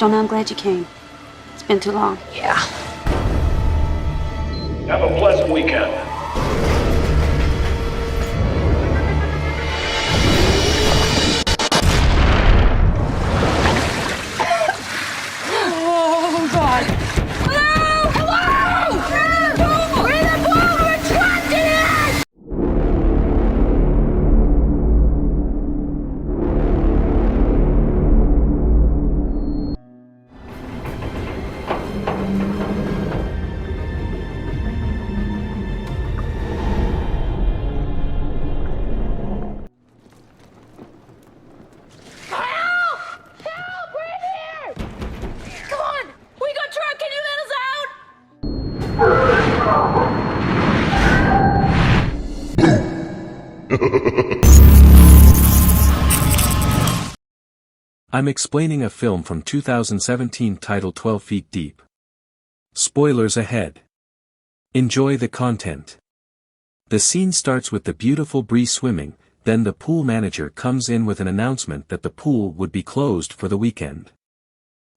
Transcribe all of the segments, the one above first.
Donna, I'm glad you came. It's been too long. Yeah. Have a pleasant weekend. Oh, God. Hello? Hello? We're in the pool! We're trapped in it! Help! Help! We're in here! Come on! We got truck! Can you let us out? I'm explaining a film from 2017 titled 12 Feet Deep. Spoilers ahead. Enjoy the content. The scene starts with the beautiful Bree swimming, then the pool manager comes in with an announcement that the pool would be closed for the weekend.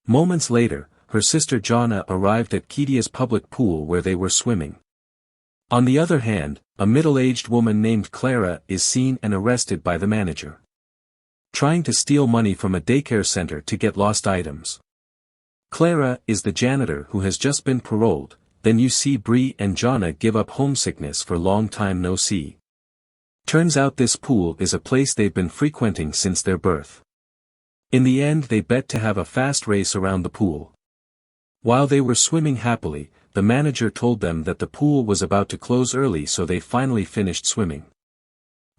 Moments later, her sister Jonna arrived at Kedia's public pool where they were swimming. On the other hand, a middle-aged woman named Clara is seen and arrested by the manager, trying to steal money from a daycare center to get lost items. Clara is the janitor who has just been paroled. Then you see Bree and Jonna give up homesickness for long time no see. Turns out this pool is a place they've been frequenting since their birth. In the end they bet to have a fast race around the pool. While they were swimming happily, the manager told them that the pool was about to close early, so they finally finished swimming.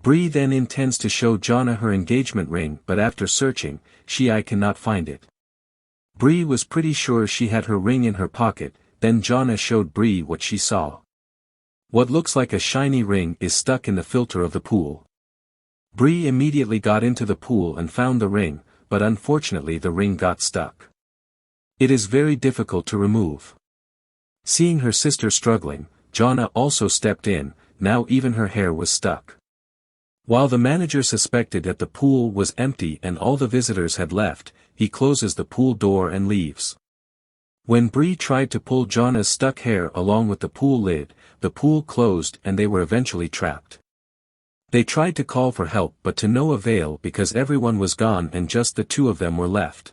Bree then intends to show Jonna her engagement ring, but after searching, she cannot find it. Bree was pretty sure she had her ring in her pocket. Then Jonna showed Bree what she saw. What looks like a shiny ring is stuck in the filter of the pool. Bree immediately got into the pool and found the ring, but unfortunately the ring got stuck. It is very difficult to remove. Seeing her sister struggling, Jonna also stepped in. Now even her hair was stuck. While the manager suspected that the pool was empty and all the visitors had left, he closes the pool door and leaves. When Bree tried to pull Jonna's stuck hair along with the pool lid, the pool closed and they were eventually trapped. They tried to call for help but to no avail because everyone was gone and just the two of them were left.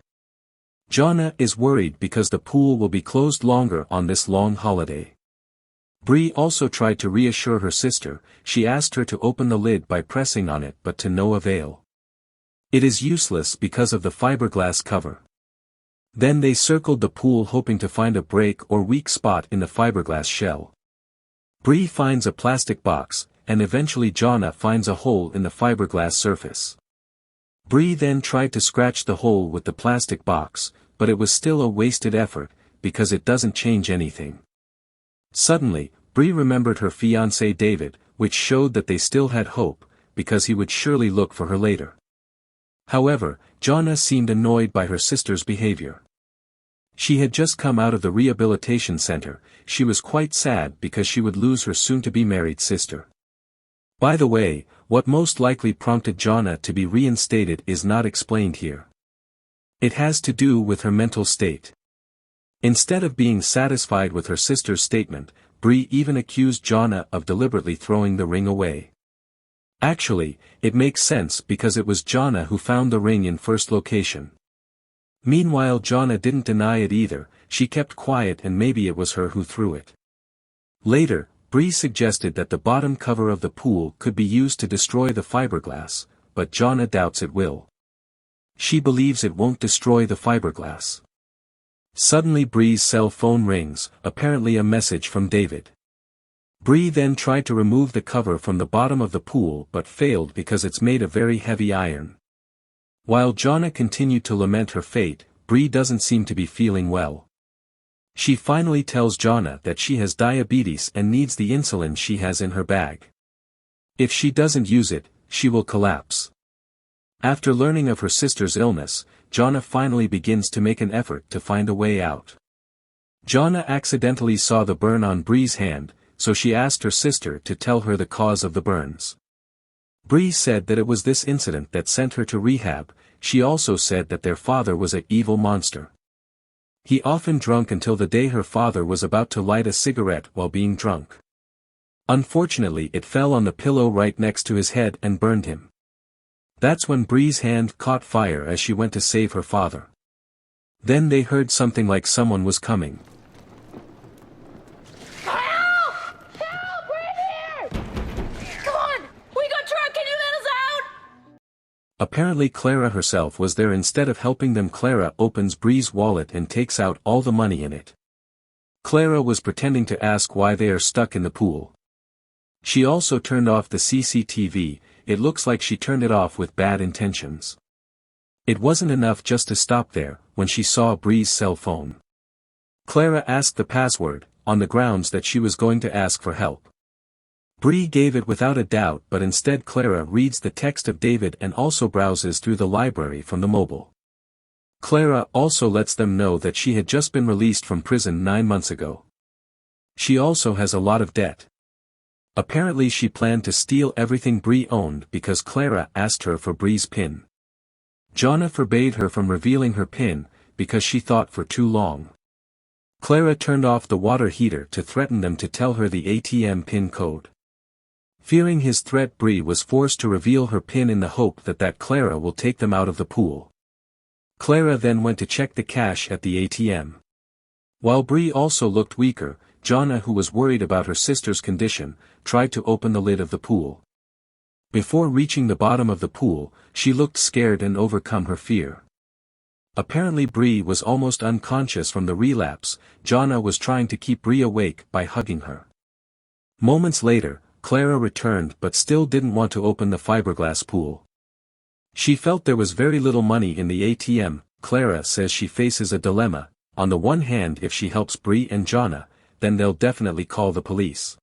Jonna is worried because the pool will be closed longer on this long holiday. Bree also tried to reassure her sister. She asked her to open the lid by pressing on it but to no avail. It is useless because of the fiberglass cover. Then they circled the pool hoping to find a break or weak spot in the fiberglass shell. Bree finds a plastic box, and eventually Jonna finds a hole in the fiberglass surface. Bree then tried to scratch the hole with the plastic box, but it was still a wasted effort, because it doesn't change anything. Suddenly, Bree remembered her fiancé David, which showed that they still had hope, because he would surely look for her later. However, Jonna seemed annoyed by her sister's behavior. She had just come out of the rehabilitation center. She was quite sad because she would lose her soon-to-be married sister. By the way, what most likely prompted Jonna to be reinstated is not explained here. It has to do with her mental state. Instead of being satisfied with her sister's statement, Bree even accused Jonna of deliberately throwing the ring away. Actually, it makes sense because it was Jonna who found the ring in first location. Meanwhile Jonna didn't deny it either. She kept quiet and maybe it was her who threw it. Later, Bree suggested that the bottom cover of the pool could be used to destroy the fiberglass, but Jonna doubts it will. She believes it won't destroy the fiberglass. Suddenly Bree's cell phone rings, apparently a message from David. Bree then tried to remove the cover from the bottom of the pool but failed because it's made of very heavy iron. While Jonna continued to lament her fate, Bree doesn't seem to be feeling well. She finally tells Jonna that she has diabetes and needs the insulin she has in her bag. If she doesn't use it, she will collapse. After learning of her sister's illness, Jonna finally begins to make an effort to find a way out. Jonna accidentally saw the burn on Bree's hand, so she asked her sister to tell her the cause of the burns. Bree said that it was this incident that sent her to rehab. She also said that their father was an evil monster. He often drank until the day her father was about to light a cigarette while being drunk. Unfortunately, it fell on the pillow right next to his head and burned him. That's when Bree's hand caught fire as she went to save her father. Then they heard something like someone was coming. Help! Help! We're in here! Come on! We got truck! Can you let us out? Apparently Clara herself was there. Instead of helping them, Clara opens Bree's wallet and takes out all the money in it. Clara was pretending to ask why they are stuck in the pool. She also turned off the CCTV. It looks like she turned it off with bad intentions. It wasn't enough just to stop there, when she saw Bree's cell phone. Clara asked the password, on the grounds that she was going to ask for help. Bree gave it without a doubt, but instead Clara reads the text of David and also browses through the library from the mobile. Clara also lets them know that she had just been released from prison 9 months ago. She also has a lot of debt. Apparently she planned to steal everything Bree owned because Clara asked her for Bree's PIN. Jonna forbade her from revealing her PIN, because she thought for too long. Clara turned off the water heater to threaten them to tell her the ATM PIN code. Fearing his threat, Bree was forced to reveal her PIN in the hope that Clara will take them out of the pool. Clara then went to check the cash at the ATM. While Bree also looked weaker, Jonna, who was worried about her sister's condition, tried to open the lid of the pool. Before reaching the bottom of the pool, she looked scared and overcome her fear. Apparently Bree was almost unconscious from the relapse. Jonna was trying to keep Bree awake by hugging her. Moments later, Clara returned but still didn't want to open the fiberglass pool. She felt there was very little money in the ATM. Clara says she faces a dilemma. On the one hand, if she helps Bree and Jonna, then they'll definitely call the police.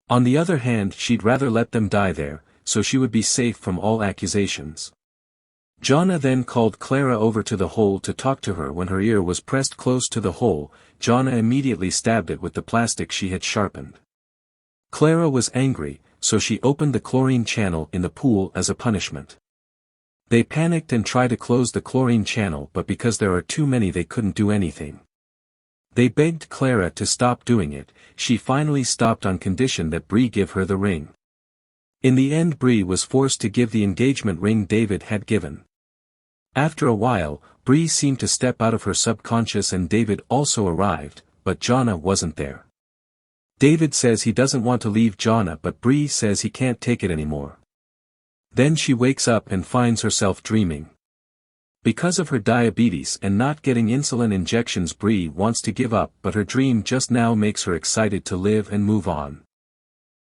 On the other hand, she'd rather let them die there, so she would be safe from all accusations. Jonna then called Clara over to the hole to talk to her. When her ear was pressed close to the hole, Jonna immediately stabbed it with the plastic she had sharpened. Clara was angry, so she opened the chlorine channel in the pool as a punishment. They panicked and tried to close the chlorine channel, but because there are too many they couldn't do anything. They begged Clara to stop doing it. She finally stopped on condition that Bree give her the ring. In the end, Bree was forced to give the engagement ring David had given. After a while, Bree seemed to step out of her subconscious and David also arrived, but Jonna wasn't there. David says he doesn't want to leave Jonna, but Bree says he can't take it anymore. Then she wakes up and finds herself dreaming. Because of her diabetes and not getting insulin injections, Bree wants to give up, but her dream just now makes her excited to live and move on.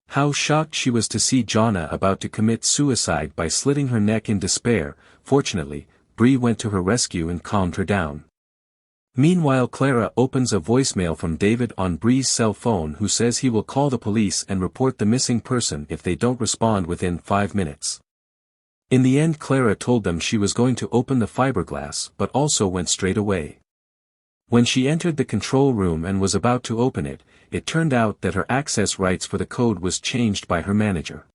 How shocked she was to see Jonna about to commit suicide by slitting her neck in despair. Fortunately, Bree went to her rescue and calmed her down. Meanwhile, Clara opens a voicemail from David on Bree's cell phone, who says he will call the police and report the missing person if they don't respond within 5 minutes. In the end, Clara told them she was going to open the fiberglass but also went straight away. When she entered the control room and was about to open it, it turned out that her access rights for the code was changed by her manager.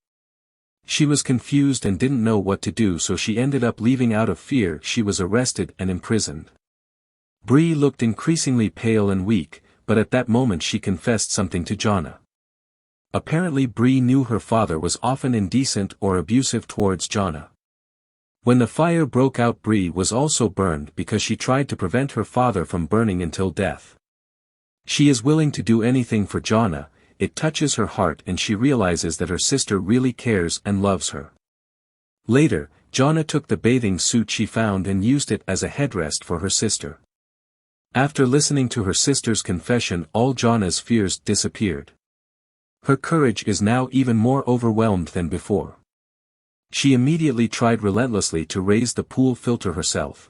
She was confused and didn't know what to do, so she ended up leaving out of fear. She was arrested and imprisoned. Bree looked increasingly pale and weak, but at that moment she confessed something to Jonna. Apparently Bree knew her father was often indecent or abusive towards Jonna. When the fire broke out, Bree was also burned because she tried to prevent her father from burning until death. She is willing to do anything for Jonna. It touches her heart and she realizes that her sister really cares and loves her. Later, Jonna took the bathing suit she found and used it as a headrest for her sister. After listening to her sister's confession, all Jonna's fears disappeared. Her courage is now even more overwhelmed than before. She immediately tried relentlessly to raise the pool filter herself.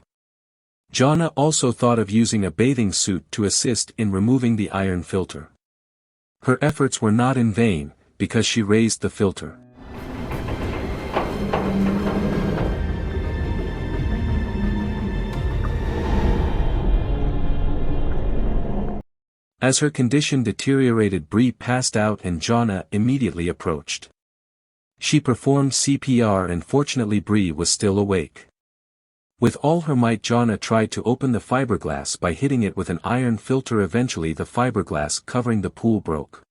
Jonna also thought of using a bathing suit to assist in removing the iron filter. Her efforts were not in vain, because she raised the filter. As her condition deteriorated, Bree passed out and Jonna immediately approached. She performed CPR and fortunately Bree was still awake. With all her might Jonna tried to open the fiberglass by hitting it with an iron filter. Eventually the fiberglass covering the pool broke.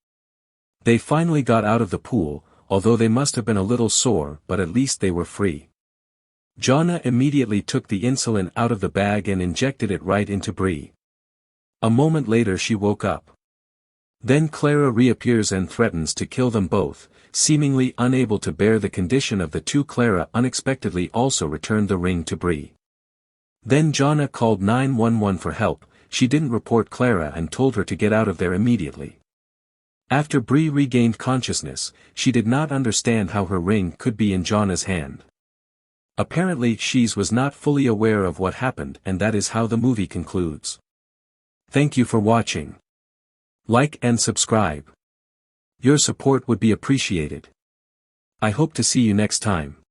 They finally got out of the pool, although they must have been a little sore, but at least they were free. Jonna immediately took the insulin out of the bag and injected it right into Bree. A moment later she woke up. Then Clara reappears and threatens to kill them both, seemingly unable to bear the condition of the two. Clara unexpectedly also returned the ring to Bree. Then Jonna called 911 for help. She didn't report Clara and told her to get out of there immediately. After Bree regained consciousness, she did not understand how her ring could be in Jonna's hand. Apparently she was not fully aware of what happened, and that is how the movie concludes. Thank you for watching. Like and subscribe. Your support would be appreciated. I hope to see you next time.